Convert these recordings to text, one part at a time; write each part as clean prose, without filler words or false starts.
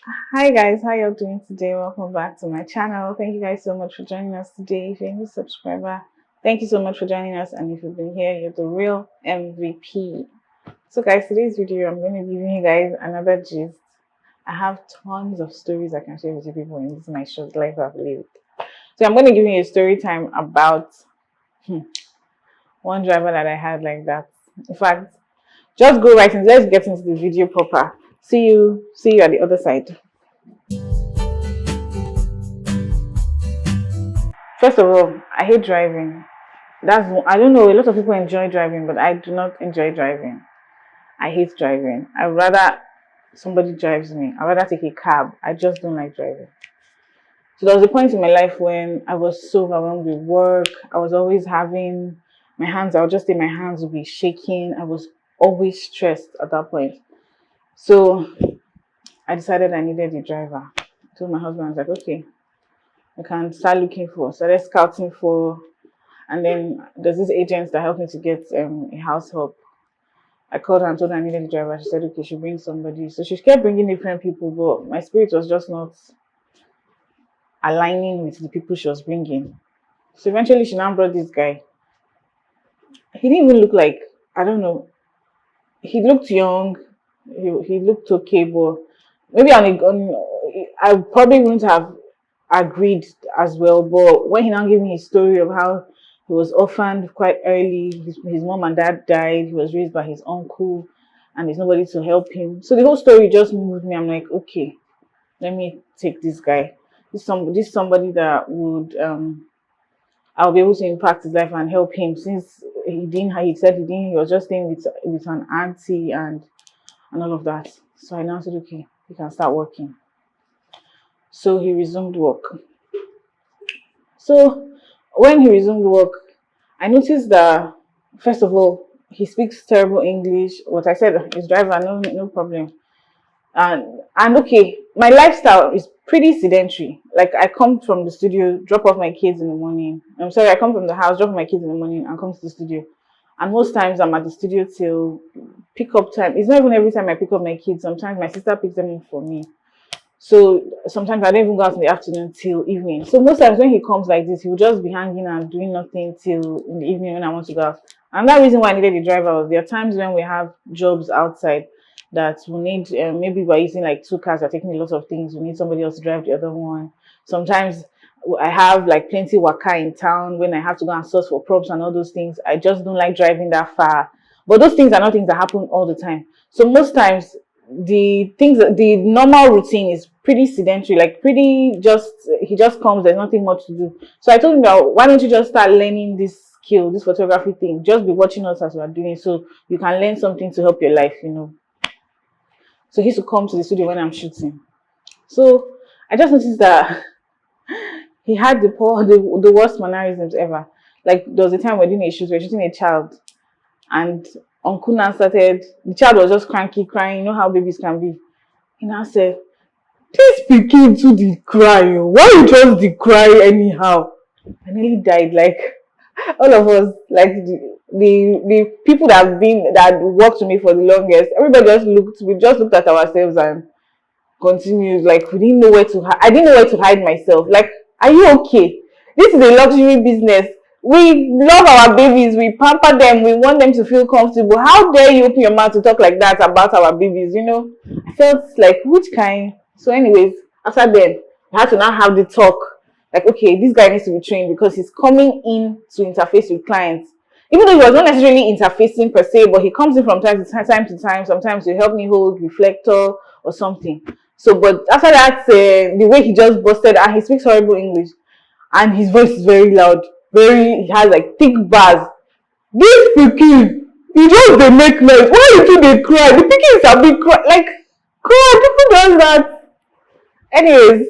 Hi guys, how y'all doing today? Welcome back to my channel. Thank you guys so much for joining us today. If you're a new subscriber, thank you so much for joining us. And if you've been here, you're the real MVP. So guys, today's video, I'm going to give you guys another gist. I have tons of stories I can share with you people in this my short life I've lived. So I'm going to give you a story time about one driver that I had like that. In fact, just go right in. Let's get into the video proper. See you at the other side. First of all, I hate driving. I don't know. A lot of people enjoy driving, but I do not enjoy driving. I hate driving. I rather somebody drives me. I rather take a cab. I just don't like driving. So there was a point in my life when I was so overwhelmed with work. I was always having my hands. I would just say my hands would be shaking. I was always stressed at that point. So I decided I needed a driver. I told my husband, I was like, okay, I can start looking for. Started scouting for. And then there's this agent that helped me to get a house help. I called her and told her I needed a driver. She said, okay, she bring somebody. So she kept bringing different people, but my spirit was just not aligning with the people she was bringing. So eventually she now brought this guy. He didn't even look like, I don't know, he looked young. He looked okay, but maybe I probably wouldn't have agreed as well. But when he now gave me his story of how he was orphaned quite early, his mom and dad died, he was raised by his uncle, and there's nobody to help him. So the whole story just moved me. I'm like, okay, let me take this guy. This somebody that would I'll be able to impact his life and help him since he said he didn't, he was just staying with an auntie and all of that. So I now said, okay, he can start working. So he resumed work. So when he resumed work, I noticed that first of all, he speaks terrible English. What I said, his driver, no problem. And okay, my lifestyle is pretty sedentary. Like I come from the studio, drop off my kids in the morning. I'm sorry, I come from the house, drop off my kids in the morning, and come to the studio. And most times I'm at the studio till pick up time. It's not even every time I pick up my kids. Sometimes my sister picks them up for me. So sometimes I don't even go out in the afternoon till evening. So most times when he comes like this, he will just be hanging and doing nothing till in the evening when I want to go out. And that reason why I needed a driver was there are times when we have jobs outside that we need, maybe by using like two cars, are taking a lot of things. We need somebody else to drive the other one. Sometimes I have like plenty waka in town when I have to go and source for props and all those things. I just don't like driving that far. But those things are not things that happen all the time. So most times the normal routine is pretty sedentary, like pretty just he just comes, there's nothing much to do. So I told him that why don't you just start learning this skill, this photography thing, just be watching us as we're doing so you can learn something to help your life. So he used to come to the studio when I'm shooting. So I just noticed that he had the worst mannerisms ever. Like there was a time we're doing a shoot, we're shooting a child, and Uncle now started, the child was just cranky crying, you know how babies can be. He now said, this pikin too dey cry oo, why you just dey cry anyhow? I nearly died. Like all of us, like the people that worked with me for the longest, everybody just looked at ourselves and continued. Like we didn't know where to I didn't know where to hide myself. Like, are you okay? This is a luxury business. We love our babies, we pamper them, we want them to feel comfortable. How dare you open your mouth to talk like that about our babies? I felt like, which kind? So anyways, after then we had to now have the talk. Like, okay, this guy needs to be trained because he's coming in to interface with clients. Even though he was not necessarily interfacing per se, but he comes in from time to time, sometimes to help me hold reflector or something. So, but after that, the way he just busted, and he speaks horrible English, and his voice is very loud, he has like thick bars. This pikin, he just dey make noise. Why you two dey cry? The pikin is a big cry. Like, God, people does that. Anyways,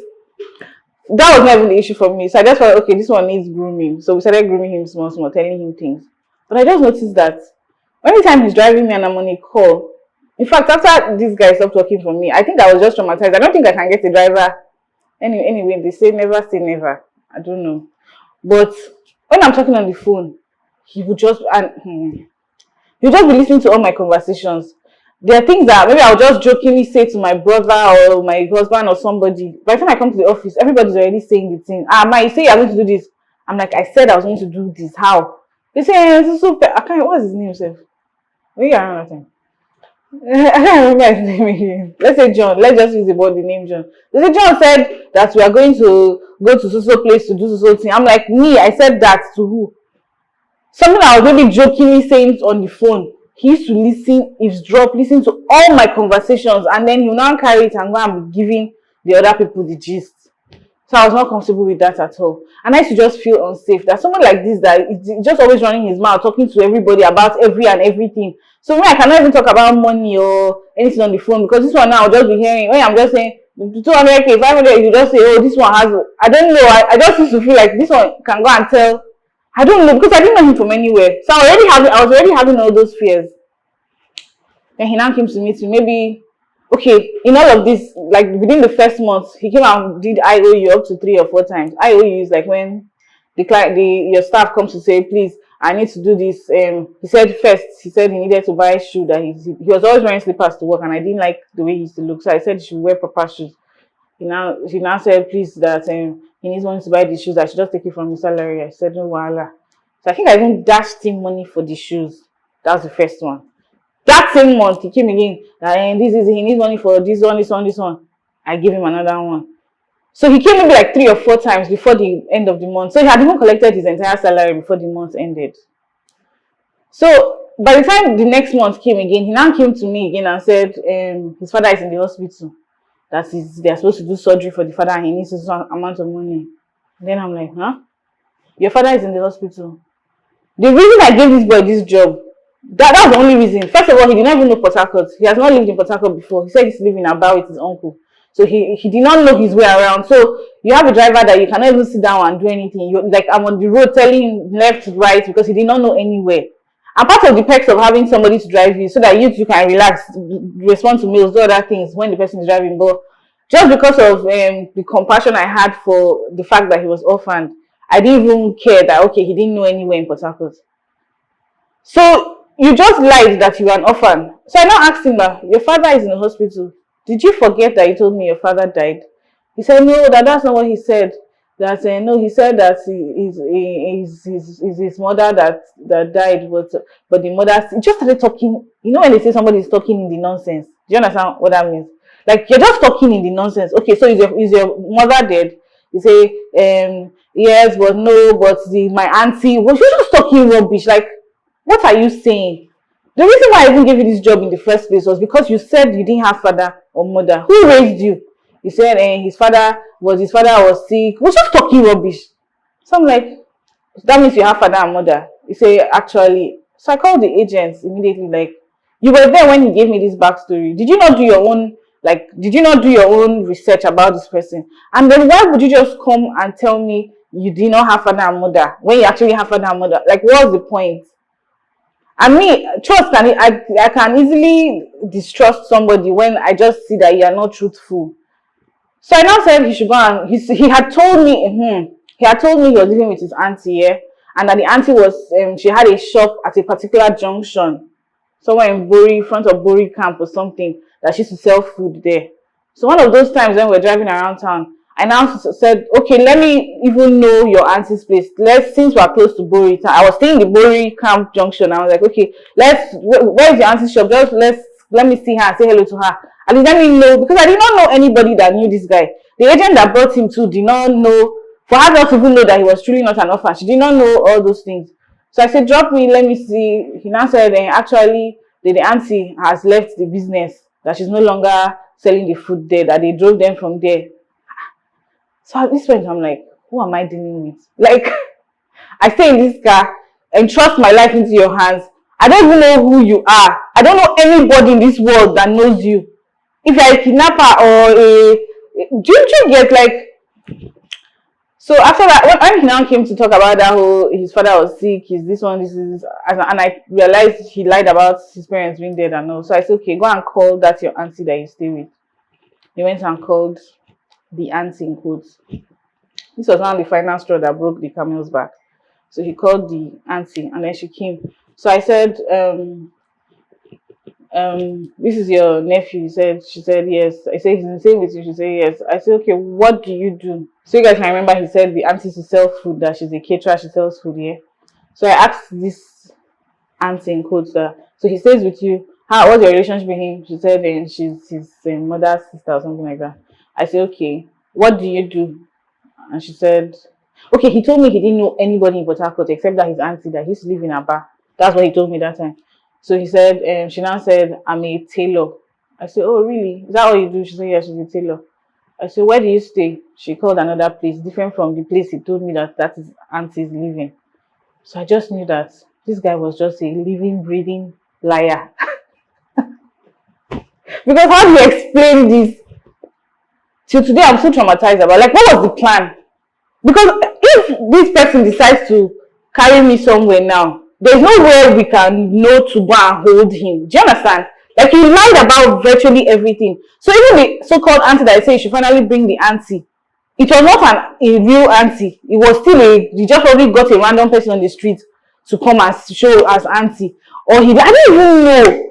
that was not even the issue for me. So I just thought, okay, this one needs grooming. So we started grooming him small, small, telling him things. But I just noticed that anytime he's driving me and I'm on a call, in fact, after this guy stopped working for me, I think I was just traumatized. I don't think I can get a driver. Anyway, they say never. I don't know. But when I'm talking on the phone, he would just be listening to all my conversations. There are things that maybe I'll just jokingly say to my brother or my husband or somebody. By the time I come to the office, everybody's already saying the thing. Ah, Ma, you say you're going to do this. I'm like, I said I was going to do this. How? They say, I can't, what's his name, sir? Where you are nothing. I can't remember his name again. Let's say John. Let's just use the name John. They say John said that we are going to go to so place to do so thing. I'm like, me, I said that to who? Something I was maybe jokingly saying on the phone. He used to listen to all my conversations, and then he'll now carry it and go and be giving the other people the gist. So I was not comfortable with that at all. And I used to just feel unsafe. That someone like this that is just always running his mouth, talking to everybody about every and everything. So me, I cannot even talk about money or anything on the phone, because this one now I'll just be hearing when I'm just saying 200k, 500, you just say, oh, this one has, I don't know. I just used to feel like this one can go and tell. I don't know, because I didn't know him from anywhere. So I was already having all those fears. Then he now came to meet me. Maybe, okay, in all of this, like within the first month, he came and did IOU up to 3 or 4 times. IOU is like when your staff comes to say, please, I need to do this. He said first, he said he needed to buy a shoe that he was always wearing slippers to work, and I didn't like the way he used to look. So I said he should wear proper shoes. He now said, please, that he needs money to buy the shoes. I should just take it from his salary. I said, no, voila. So I think I even dashed him money for the shoes. That was the first one. That same month, he came again. He needs money for this one, this one, this one. I gave him another one. So he came maybe like 3 or 4 times before the end of the month. So he had even collected his entire salary before the month ended. So by the time the next month came again, he now came to me again and said his father is in the hospital. They're supposed to do surgery for the father and he needs a certain amount of money. Then I'm like, huh? Your father is in the hospital. The reason I gave this boy this job, that's the only reason. First of all, he did not even know Port Harcourt. He has not lived in Port Harcourt before. He said he's living in Aba with his uncle. So he did not know his way around. So you have a driver that you cannot even sit down and do anything. You're like, I'm on the road telling him left, right, because he did not know anywhere. And part of the perks of having somebody to drive you so that you can relax, respond to mails, do other things when the person is driving. But just because of the compassion I had for the fact that he was orphaned, I didn't even care that, okay, he didn't know anywhere in Port Harcourt. So you just lied that you were an orphan. So I now asked him that your father is in the hospital. Did you forget that you told me your father died? He said, no, that's not what he said. That no, he said that his mother that died, but the mother just started talking. You know when they say somebody is talking in the nonsense. Do you understand what that means? Like you're just talking in the nonsense. Okay, so is your mother dead? You say yes, but no, but my auntie. Well, she's just talking rubbish. Like, what are you saying? The reason why I even gave you this job in the first place was because you said you didn't have father or mother. Who raised you? You said his father was sick. We're just talking rubbish. So I'm like, that means you have father and mother. You say, actually. So I called the agents immediately, like, you were there when he gave me this backstory. Did you not do your own research about this person? And then why would you just come and tell me you did not have father and mother when you actually have father and mother? Like, what's the point? And me, I can easily distrust somebody when I just see that you are not truthful. So I now said he should go and he had told me he was living with his auntie, yeah, and that the auntie was she had a shop at a particular junction, somewhere in Bori, front of Bori camp or something, that she used to sell food there. So one of those times when we're driving around town, I now said, okay, let me even know your auntie's place. Since we're close to Bori, I was staying in the Bori camp junction. I was like, okay, where's your auntie's shop? Just let me see her and say hello to her. At least let me know, because I did not know anybody that knew this guy. The agent that brought him to did not know, for her not to even know that he was truly not an orphan. She did not know all those things. So I said, drop me, let me see. He now said, actually, the auntie has left the business, that she's no longer selling the food there, that they drove them from there. So at this point, I'm like, who am I dealing with? Like, I stay in this car and trust my life into your hands. I don't even know who you are. I don't know anybody in this world that knows you. If you're a kidnapper or do you get like, so after that, when he now came to talk about that whole, his father was sick, this is, and I realized he lied about his parents being dead and all. So I said, okay, go and call that your auntie that you stay with. He went and called the auntie in quotes. This was one of the final straw that broke the camel's back. So he called the auntie and then she came. So I said, this is your nephew. She said yes. I said he's in the same with you. She said yes. I said, okay, what do you do? So you guys can remember he said the auntie, she sells food, that she's a caterer, she sells food, yeah. So I asked this auntie in quotes that, so he stays with you. How, what's your relationship with him? She said she's his mother's sister or something like that. I said, okay, what do you do? And she said, okay, he told me he didn't know anybody in Port Harcourt except that his auntie that he used to live in Aba. That's what he told me that time. So he said, she now said, I'm a tailor. I said, oh, really? Is that all you do? She said, yeah, she's a tailor. I said, where do you stay? She called another place, different from the place he told me that is auntie's living. So I just knew that this guy was just a living, breathing liar. Because how do you explain this? Till today, I'm so traumatized about, like, what was the plan? Because if this person decides to carry me somewhere now, there's no way we can know to go and hold him. Do you understand? Like, he lied about virtually everything. So even the so-called auntie that I say she finally bring the auntie, it was not a real auntie. It was still he just probably got a random person on the street to come and show as auntie. Or I didn't even know.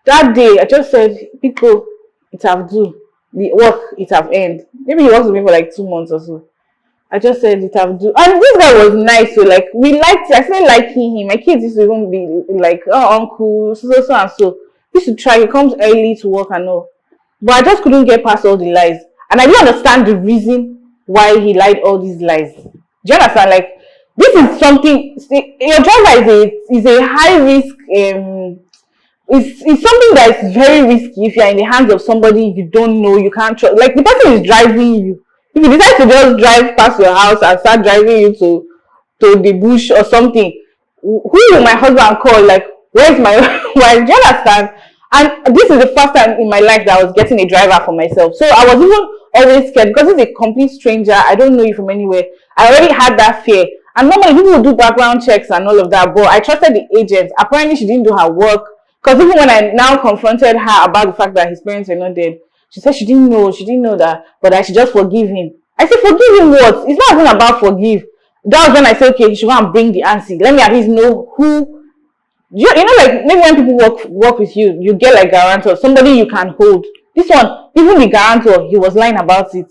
That day, I just said, people, it have do. The work, it have end. Maybe he works with me for like 2 months or so. I just said it have do. And this guy was nice, so like we liked. I started liking him. My kids used to even be like, oh, uncle, so and so. We used to try. He comes early to work and all, but I just couldn't get past all the lies, and I didn't understand the reason why he lied all these lies. Do you understand? Like, this is something. Your driver is a high risk. It's something that is very risky if you're in the hands of somebody you don't know, you can't trust. Like, the person is driving you. If you decide to just drive past your house and start driving you to the bush or something, who will my husband call? Like, where's my wife? Do you understand? And this is the first time in my life that I was getting a driver for myself. So I was even always scared because it's a complete stranger. I don't know you from anywhere. I already had that fear. And normally people will do background checks and all of that, but I trusted the agent. Apparently she didn't do her work. Because even when I now confronted her about the fact that his parents were not dead, she said she didn't know that, but I should just forgive him. I said, forgive him what? It's not even about forgive. That was when I said, okay, you should go and bring the auntie. Let me at least know who. You know, like maybe when people work with you, you get like guarantor, somebody you can hold. This one, even the guarantor, he was lying about it.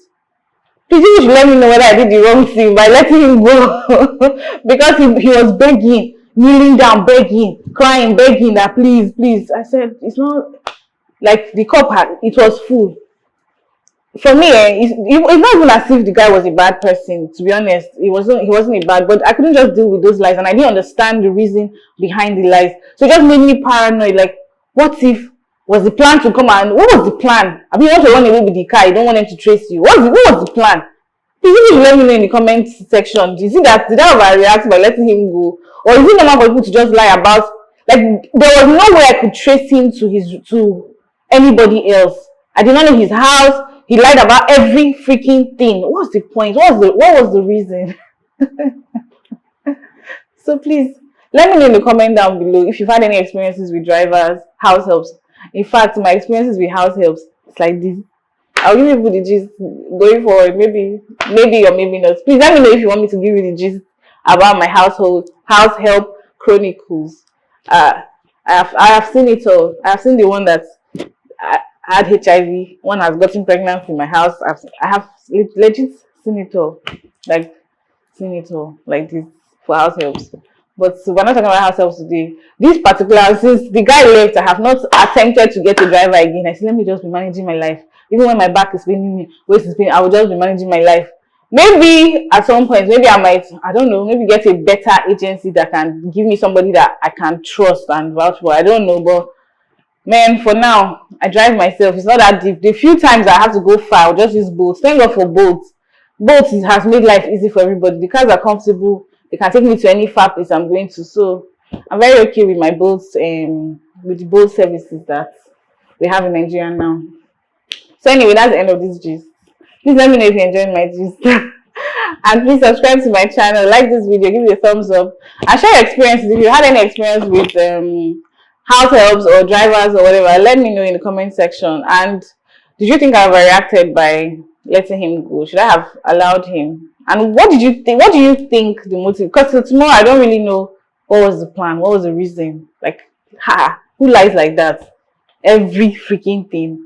Please, you should let me know whether I did the wrong thing by letting him go. Because he was begging, kneeling down, begging, crying, begging that please, please. I said, it's not like the cup it was full. For me, it's not even as if the guy was a bad person. To be honest, he wasn't a bad, but I couldn't just deal with those lies, and I didn't understand the reason behind the lies. So it just made me paranoid. Like, what if was the plan to come and what was the plan? I mean, you want to run away with the car, you don't want them to trace you. What was the plan? Please, you should let me know in the comment section. Do you see that? Did I overreact by letting him go, or is it normal for people to just lie about? Like, there was no way I could trace him to anybody else. I did not know his house. He lied about every freaking thing. What's the point? What was the reason? So please, let me know in the comment down below if you've had any experiences with drivers, house helps. In fact, my experiences with house helps, it's like this. I'll give you the gist going forward. Maybe or maybe not. Please let me know if you want me to give you the gist about my house help chronicles. I have seen it all. I have seen the one that had HIV. One has gotten pregnant in my house. I have legit seen it all. Like, seen it all. Like this for house helps. But we're not talking about house helps today. This particular, since the guy left, I have not attempted to get a driver again. I said, let me just be managing my life. Even when my back is paining me, waist is paining, I will just be managing my life. Maybe at some point, maybe I might, I don't know, maybe get a better agency that can give me somebody that I can trust and vouch for. I don't know, but man, for now, I drive myself. It's not that deep. The few times I have to go far, I'll just use boats. Thank God for boats. Boats has made life easy for everybody. The cars are comfortable. They can take me to any far place I'm going to. So I'm very okay with my boats and with the boat services that we have in Nigeria now. So anyway, that's the end of this gist. Please let me know if you enjoyed my gist. And please subscribe to my channel, like this video, give it a thumbs up, and share your experiences. If you had any experience with house helps or drivers or whatever, let me know in the comment section. And did you think I overreacted by letting him go? Should I have allowed him? And what did you think? What do you think the motive? Because tomorrow I don't really know what was the plan, what was the reason. Like, who lies like that? every freaking thing.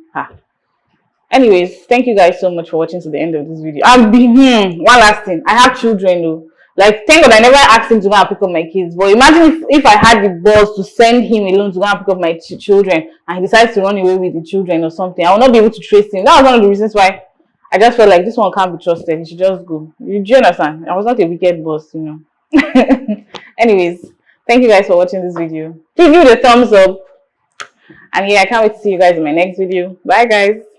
Anyways, thank you guys so much for watching to the end of this video. One last thing. I have children though. Like, thank God I never asked him to go and pick up my kids. But imagine if I had the balls to send him alone to go and pick up my children, and he decides to run away with the children or something. I will not be able to trace him. That was one of the reasons why I just felt like this one can't be trusted. He should just go. Do you understand? I was not a wicked boss, you know. Anyways, thank you guys for watching this video. Give you the thumbs up. And yeah, I can't wait to see you guys in my next video. Bye guys.